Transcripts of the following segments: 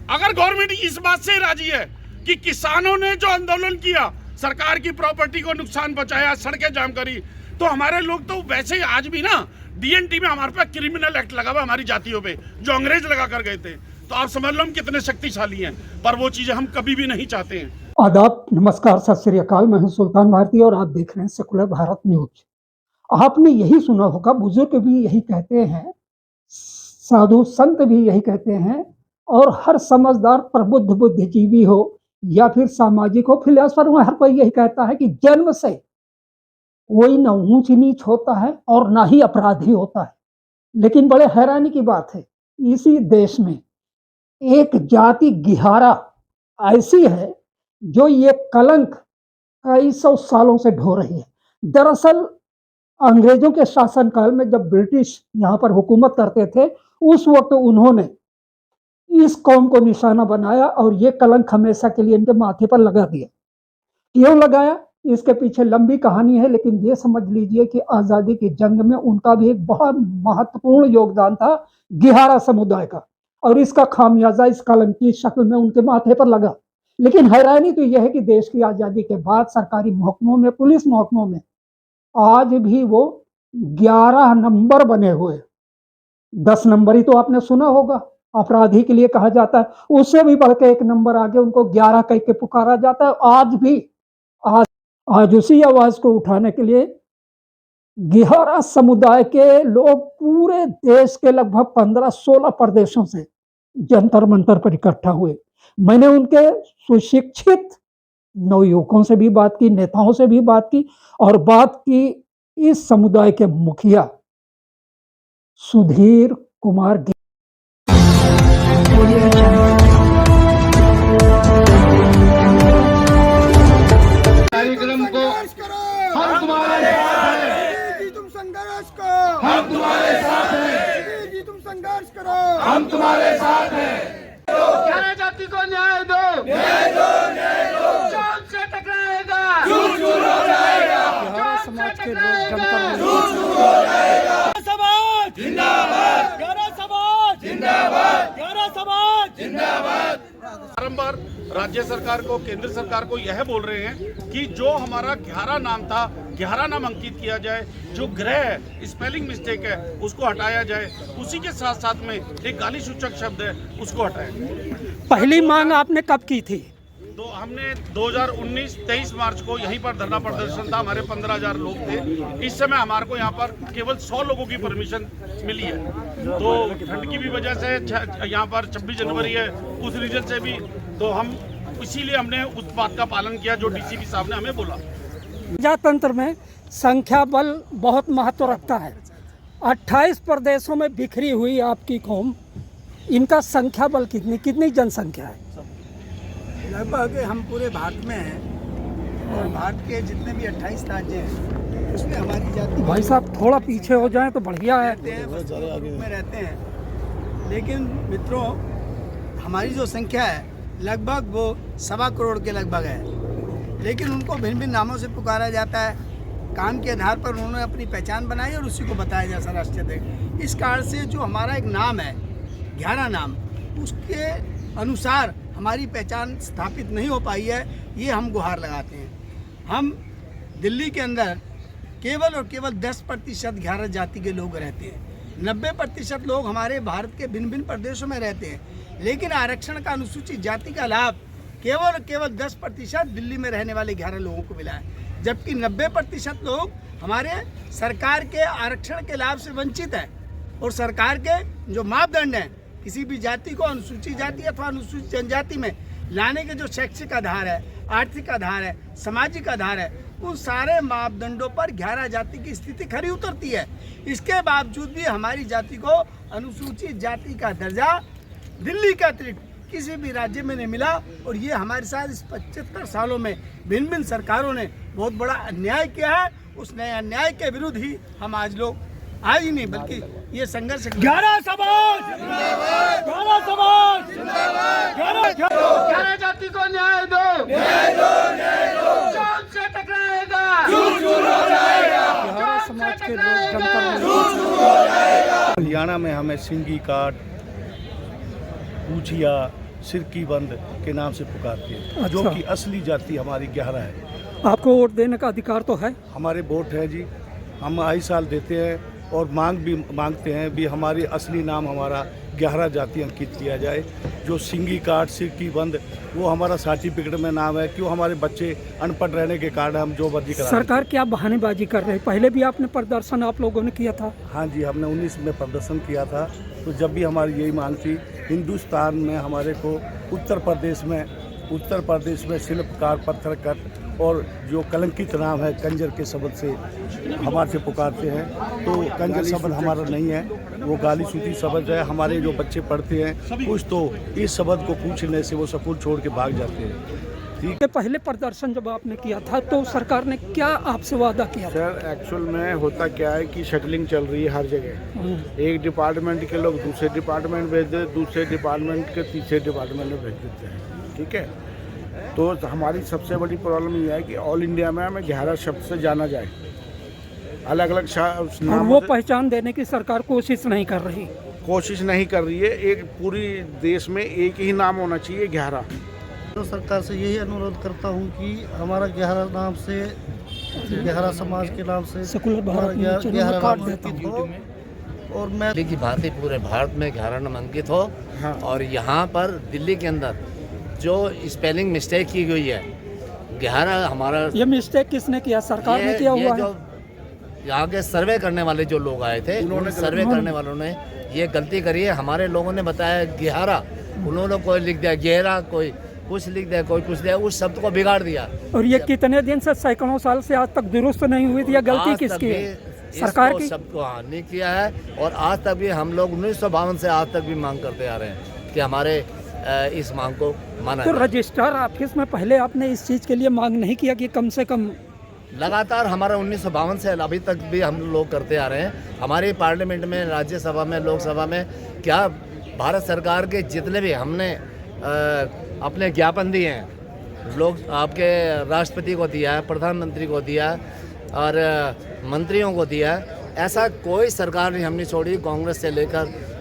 अगर गवर्नमेंट इस बात से राजी है कि किसानों ने जो आंदोलन किया, सरकार की प्रॉपर्टी को नुकसान पहुंचाया, सड़कें जाम करी, तो हमारे लोग तो वैसे ही आज भी ना डीएनटी में हमारे पास क्रिमिनल एक्ट लगा हुआ हमारी जातियों पे, जो अंग्रेज लगा कर गए थे। तो आप समझ लो हम कितने शक्तिशाली हैं, पर वो चीजें हम कभी भी नहीं चाहते हैं। आदाब, नमस्कार, सत श्री अकाल। मैं हूं सुल्तान भारती और आप देख रहे हैं सेकुलर भारत न्यूज। आपने यही सुना होगा, बुजुर्ग भी यही कहते हैं, साधु संत भी यही कहते हैं, और हर समझदार प्रबुद्ध बुद्धिजीवी हो या फिर सामाजिक हो, फिलोसफर हो, हर कोई यही कहता है कि जन्म से कोई न ऊंच नीच होता है और ना ही अपराधी होता है। लेकिन बड़े हैरानी की बात है, इसी देश में एक जाति गिहारा ऐसी है जो ये कलंक कई सौ सालों से ढो रही है। दरअसल अंग्रेजों के शासनकाल में जब ब्रिटिश यहाँ पर हुकूमत करते थे, उस वक्त उन्होंने इस कौम को निशाना बनाया और ये कलंक हमेशा के लिए इनके माथे पर लगा दिया। क्यों लगाया, इसके पीछे लंबी कहानी है, लेकिन ये समझ लीजिए कि आज़ादी की जंग में उनका भी एक बहुत महत्वपूर्ण योगदान था गिहारा समुदाय का, और इसका खामियाजा इस कलंक की शक्ल में उनके माथे पर लगा। लेकिन हैरानी तो यह है कि देश की आज़ादी के बाद सरकारी महकमों में, पुलिस महकमों में आज भी वो 11 नंबर बने हुए। 10 नंबर ही तो आपने सुना होगा, अपराधी के लिए कहा जाता है, उससे भी बढ़ के एक नंबर आगे उनको 11 कह के पुकारा जाता है। आज उसी आवाज को उठाने के लिए गिहारा समुदाय के लोग पूरे देश के लगभग 15-16 प्रदेशों से जंतर मंतर पर इकट्ठा हुए। मैंने उनके सुशिक्षित नवयुवकों से भी बात की, नेताओं से भी बात की, और बात की इस समुदाय के मुखिया सुधीर कुमार कार्यक्रम को हम तुम्हारे साथ हैं, जी तुम संघर्ष करो, हम तुम्हारे साथ हैं, जी तुम संघर्ष करो, हम तुम्हारे साथ हैं। गिहारा जाति को न्याय दो, न्याय दो, न्याय दो, चोट से टकराएगा, चूर चूर हो जाएगा, चोट से टकराएगा, चूर चूर हो जाएगा। समाज जिंदाबाद, गिहारा समाज जिंदाबाद, गिहारा समाज जिंदाबाद। बारंबार राज्य सरकार को, केंद्र सरकार को यह बोल रहे हैं कि जो हमारा गिहारा नाम था, गिहारा नाम अंकित किया जाए, जो ग्रह है, स्पेलिंग मिस्टेक है, उसको हटाया जाए। उसी के साथ साथ में एक गाली सूचक शब्द है, उसको हटाएं। पहली मांग आपने कब की थी? तो हमने 23 मार्च को यहीं पर धरना प्रदर्शन था, हमारे 15,000 लोग थे। इस समय हमारे को यहाँ पर केवल 100 लोगों की परमिशन मिली है। तो ठंड की भी वजह से यहाँ पर 26 जनवरी है, उस रीजन से भी, तो हम इसीलिए हमने उस बात का पालन किया जो डीसीपी साहब ने हमें बोला। प्रजातंत्र में संख्या बल बहुत महत्व रखता है। 28 प्रदेशों में बिखरी हुई आपकी कौम, इनका संख्या बल कितनी जनसंख्या है? लगभग हम पूरे भारत में हैं, और भारत के जितने भी 28 राज्य हैं उसमें हमारी जाति भाई साहब थोड़ा पीछे हो जाएं तो बढ़िया है। रहते हैं, बस ग्रुप में रहते हैं। लेकिन मित्रों, हमारी जो संख्या है लगभग वो 1.25 करोड़ के लगभग है, लेकिन उनको भिन्न भिन्न नामों से पुकारा जाता है। काम के आधार पर उन्होंने अपनी पहचान बनाई और उसी को बताया जाता है राष्ट्रीय अध्यक्ष। इस कारण से जो हमारा एक नाम है, गिहारा नाम, उसके अनुसार हमारी पहचान स्थापित नहीं हो पाई है, ये हम गुहार लगाते हैं। हम दिल्ली के अंदर केवल और केवल 10% गिहारा जाति के लोग रहते हैं। 90% लोग हमारे भारत के भिन्न भिन्न प्रदेशों में रहते हैं, लेकिन आरक्षण का अनुसूचित जाति का लाभ केवल और केवल 10% दिल्ली में रहने वाले 11 लोगों को मिला है, जबकि 90% लोग हमारे सरकार के आरक्षण के लाभ से वंचित हैं। और सरकार के जो मापदंड हैं, किसी भी जाति को अनुसूचित जाति अथवा अनुसूचित जनजाति में लाने के जो शैक्षिक आधार है, आर्थिक आधार है, सामाजिक आधार है, उन सारे मापदंडों पर 11 जाति की स्थिति खरी उतरती है। इसके बावजूद भी हमारी जाति को अनुसूचित जाति का दर्जा दिल्ली के अतिरिक्त किसी भी राज्य में नहीं मिला, और ये हमारे साथ इस 75 सालों में भिन्न भिन्न सरकारों ने बहुत बड़ा अन्याय किया है। उस नए अन्याय के विरुद्ध ही हम आज लोग, आज ही नहीं बल्कि ये संघर्ष गिहारा समाज जिंदाबाद, गिहारा समाज जिंदाबाद, गिहारा जाति को न्याय दो, न्याय दो, न्याय दो, चोट से टकराएगा, चूर चूर हो जाएगा, गिहारा समाज के लोग चूर चूर हो जाएगा। हरियाणा में हमें सिंगी काट, पूछिया, सिरकी बंद के नाम से पुकारती है, जो अच्छा। कि असली जाति हमारी 11 है। आपको वोट देने का अधिकार तो है। हमारे वोट है जी, हम आई साल देते हैं और मांगते हैं भी हमारी असली नाम हमारा 11 जाति अंकित किया जाए। जो सिंगी कार्ड सिरकी बंद वो हमारा सर्टिफिकेट में नाम है। क्यों हमारे बच्चे अनपढ़ रहने के कारण हम जो मर्जी करा सरकार क्या बहानेबाजी कर रही है? पहले भी आपने प्रदर्शन आप लोगों ने किया था। हाँ जी, हमने 19 में प्रदर्शन किया था। तो जब भी हमारी यही मांग थी, हिंदुस्तान में हमारे को उत्तर प्रदेश में शिल्पकार पत्थर कट और जो कलंकित नाम है कंजर के शब्द से हमारे से पुकारते हैं। तो कंजर शब्द हमारा नहीं है, वो गाली सूती शब्द है। हमारे जो बच्चे पढ़ते हैं कुछ तो इस शब्द को पूछने से वो स्कूल छोड़ के भाग जाते हैं। ठीक के पहले प्रदर्शन जब आपने किया था तो सरकार ने क्या आपसे वादा किया था? सर एक्चुअल में होता क्या है कि शटलिंग चल रही है हर जगह। एक डिपार्टमेंट के लोग दूसरे डिपार्टमेंट भेज देते, दूसरे डिपार्टमेंट के तीसरे डिपार्टमेंट में भेज देते हैं। ठीक है, तो हमारी सबसे बड़ी प्रॉब्लम ये है कि ऑल इंडिया में हमें 11 शब्द से जाना जाए, अलग अलग और नामों वो से पहचान देने की सरकार कोशिश नहीं कर रही। कोशिश नहीं कर रही है। एक पूरी देश में एक ही नाम होना चाहिए 11। तो सरकार से यही अनुरोध करता हूँ कि हमारा 11 नाम से 11 समाज के नाम से सेकुलर भारत में चुनाव 11 काट नाम देता अंकित हूँ। हो और मैं की भांति पूरे भारत में 11 नाम अंकित हो। हाँ। और यहाँ पर दिल्ली के अंदर जो स्पेलिंग मिस्टेक की गई है 11 हमारा ये मिस्टेक किसने किया? सरकार ने किया हुआ है। जो यहाँ के सर्वे करने वाले जो लोग आए थे उन्होंने सर्वे करने वालों ने ये गलती करी है। हमारे लोगों ने बताया 11, उन्होंने कोई लिख दिया 11, कोई कुछ लिख दिया, कोई कुछ दिया, उस शब्द को बिगाड़ दिया। और ये कितने दिन से सैकड़ों साल से आज तक दुरुस्त नहीं हुई थी? या गलती आज किसकी तक है? भी सरकार इसको की। शब्द को नहीं किया है। और आज तक भी हम लोग 1952 से आज तक भी मांग करते आ रहे हैं कि हमारे इस मांग को माना तो जाए। रजिस्ट्रार ऑफिस में पहले आपने इस चीज़ के लिए मांग नहीं किया कि कम से कम? लगातार हमारा 1952 से अभी तक भी हम लोग करते आ रहे हैं। हमारे पार्लियामेंट में, राज्यसभा में, लोकसभा में क्या भारत सरकार के जितने भी हमने अपने ज्ञापन दिए हैं, लोग आपके राष्ट्रपति को दिया है, प्रधानमंत्री को दिया है और मंत्रियों को दिया है, ऐसा कोई सरकार नहीं हमने छोड़ी, कांग्रेस से लेकर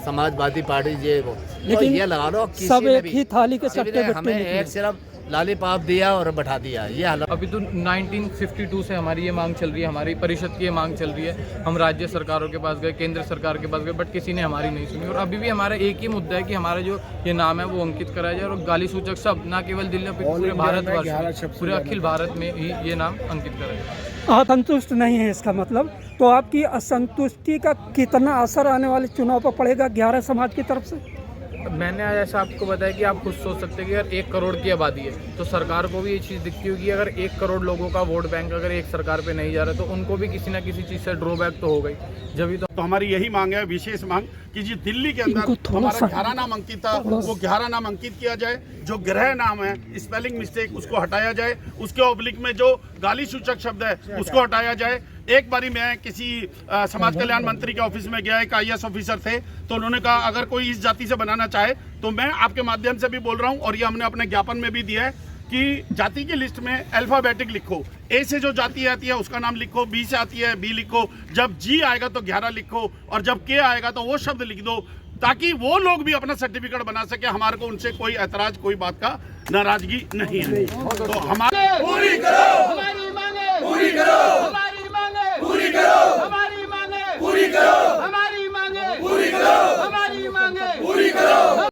समाजवादी पार्टी ये को। तो लेकिन ये लगा लो सब एक ही थाली के किसी चट्टे ने बट्टे हमें निकले। एक सिर्फ लॉलीपॉप दिया और बैठा दिया, ये हालत। अभी तो 1952 से हमारी ये मांग चल रही है, हमारी परिषद की ये मांग चल रही है। हम राज्य सरकारों के पास गए, केंद्र सरकार के पास गए, बट किसी ने हमारी नहीं सुनी। और अभी भी हमारा एक ही मुद्दा है कि हमारा जो ये नाम है वो अंकित कराया जाए और गाली सूचक शब्द ना केवल दिल्ली में, पूरे भारतवर्ष में, पूरे अखिल भारत में ही ये नाम अंकित कराया जाए। आप संतुष्ट नहीं है इसका मतलब? तो आपकी असंतुष्टि का कितना असर आने वाले चुनाव पर पड़ेगा 11 समाज की तरफ से? मैंने आज ऐसा आपको बताया कि आप खुद सोच सकते हैं कि अगर 1 करोड़ की आबादी है तो सरकार को भी ये चीज़ दिखती होगी। अगर 1 करोड़ लोगों का वोट बैंक अगर एक सरकार पे नहीं जा रहा तो उनको भी किसी ना किसी चीज़ से ड्रॉबैक तो हो गई। जब तो हमारी यही मांग है, विशेष मांग, कि जी दिल्ली के अंदर हमारा 11 नाम अंकित था, वो 11 नाम अंकित किया जाए। जो ग्रह नाम है, स्पेलिंग मिस्टेक, उसको हटाया जाए। उसके ऑब्लिक में जो गाली सूचक शब्द है उसको हटाया जाए। एक बारी मैं किसी समाज कल्याण मंत्री के ऑफिस में गया, एक IAS ऑफिसर थे, तो उन्होंने कहा अगर कोई इस जाति से बनाना चाहे तो मैं आपके माध्यम से भी बोल रहा हूँ और ये हमने अपने ज्ञापन में भी दिया है कि जाति की लिस्ट में अल्फाबेटिक लिखो। A से जो जाति आती है उसका नाम लिखो, B से आती है B लिखो, जब G आएगा तो 11 लिखो और जब K आएगा तो वो शब्द लिख दो, ताकि वो लोग भी अपना सर्टिफिकेट बना सके। हमारे को उनसे कोई ऐतराज, कोई बात का नाराजगी नहीं है। तो हमारे पूरी करो, हमारी मांगे पूरी करो, हमारी मांगे पूरी करो, हमारी मांगे पूरी करो, हमारी मांगे पूरी करो, हमारी मांगे पूरी करो।